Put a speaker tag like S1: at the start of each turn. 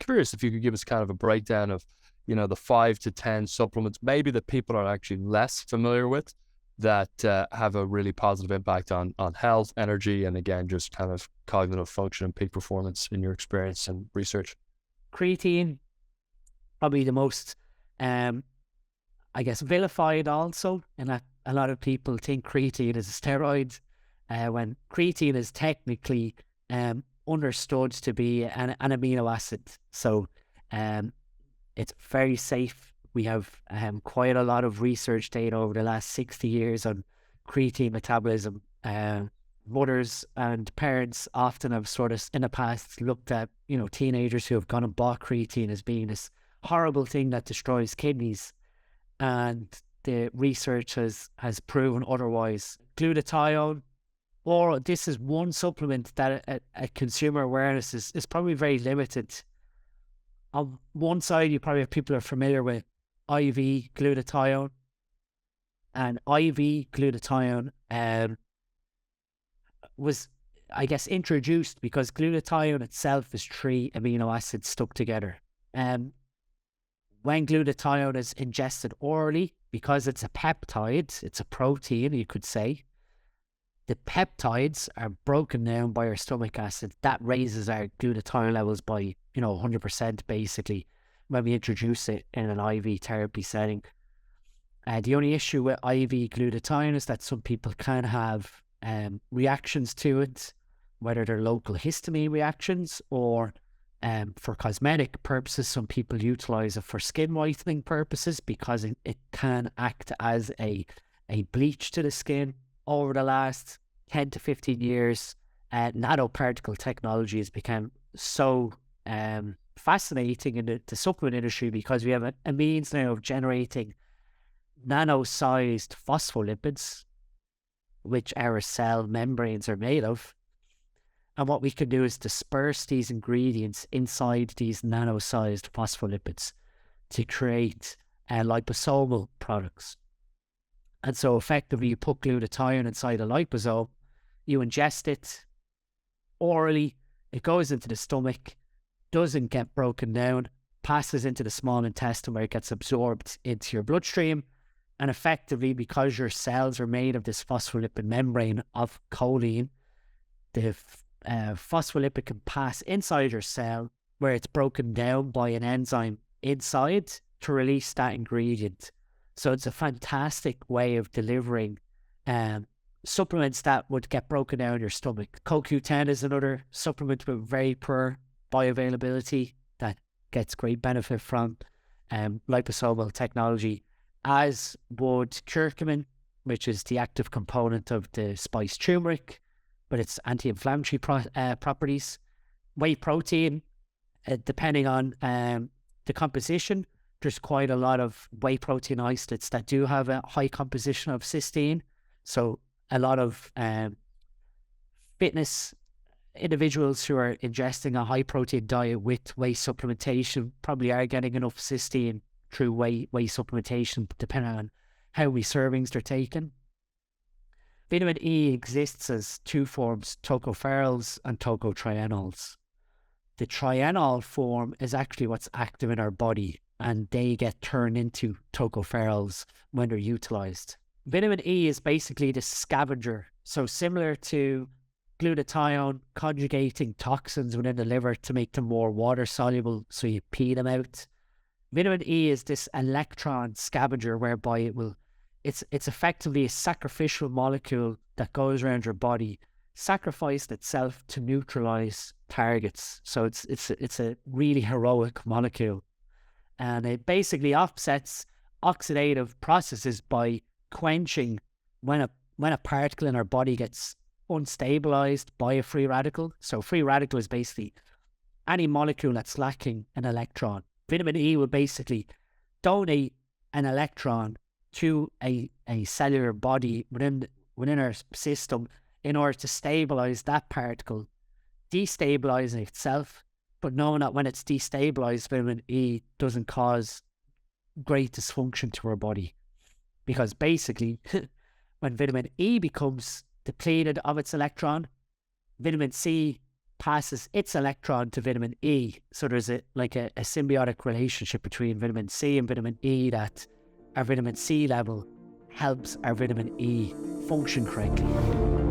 S1: curious if you could give us kind of a breakdown of, the 5 to 10 supplements, maybe that people are actually less familiar with, that have a really positive impact on health, energy, and again, just kind of cognitive function and peak performance in your experience and research.
S2: Creatine, probably the most, I guess, vilified also, in that a lot of people think creatine is a steroid, when creatine is technically understood to be an amino acid. So it's very safe. We have quite a lot of research data over the last 60 years on creatine metabolism. Mothers and parents often have sort of in the past looked at, teenagers who have gone and bought creatine as being this horrible thing that destroys kidneys. And the research has proven otherwise. Glutathione, or this is one supplement that a consumer awareness is probably very limited. On one side, you probably have people who are familiar with IV glutathione, and IV glutathione was, I guess, introduced because glutathione itself is 3 amino acids stuck together. When glutathione is ingested orally, because it's a peptide, it's a protein, you could say, the peptides are broken down by our stomach acid. That raises our glutathione levels by, 100% basically, when we introduce it in an IV therapy setting. The only issue with IV glutathione is that some people can have reactions to it, whether they're local histamine reactions or for cosmetic purposes. Some people utilize it for skin whitening purposes because it can act as a bleach to the skin. Over the last 10 to 15 years, nanoparticle technology has become so fascinating in the supplement industry because we have a means now of generating nano-sized phospholipids, which our cell membranes are made of. And what we can do is disperse these ingredients inside these nano-sized phospholipids to create liposomal products. And so effectively you put glutathione inside a liposome, you ingest it orally, it goes into the stomach, doesn't get broken down, passes into the small intestine where it gets absorbed into your bloodstream. And effectively, because your cells are made of this phospholipid membrane of choline, the phospholipid can pass inside your cell where it's broken down by an enzyme inside to release that ingredient. So it's a fantastic way of delivering supplements that would get broken down in your stomach. CoQ10 is another supplement with very poor bioavailability that gets great benefit from liposomal technology, as would curcumin, which is the active component of the spice turmeric, but its anti-inflammatory properties. Whey protein, depending on the composition, there's quite a lot of whey protein isolates that do have a high composition of cysteine. So a lot of fitness individuals who are ingesting a high protein diet with whey supplementation probably are getting enough cysteine through whey supplementation, depending on how many servings they're taking. Vitamin E exists as 2 forms, tocopherols and tocotrienols. The trienol form is actually what's active in our body, and they get turned into tocopherols when they're utilized. Vitamin E is basically the scavenger. So similar to glutathione, conjugating toxins within the liver to make them more water soluble, so you pee them out. Vitamin E is this electron scavenger whereby it's effectively a sacrificial molecule that goes around your body, sacrificed itself to neutralize targets. So it's a really heroic molecule. And it basically offsets oxidative processes by quenching when a particle in our body gets unstabilized by a free radical. So free radical is basically any molecule that's lacking an electron. Vitamin E will basically donate an electron to a cellular body within our system in order to stabilize that particle, destabilizing itself, but knowing that when it's destabilized, vitamin E doesn't cause great dysfunction to our body. Because basically, when vitamin E becomes depleted of its electron, vitamin C passes its electron to vitamin E. So there's a symbiotic relationship between vitamin C and vitamin E, that our vitamin C level helps our vitamin E function correctly.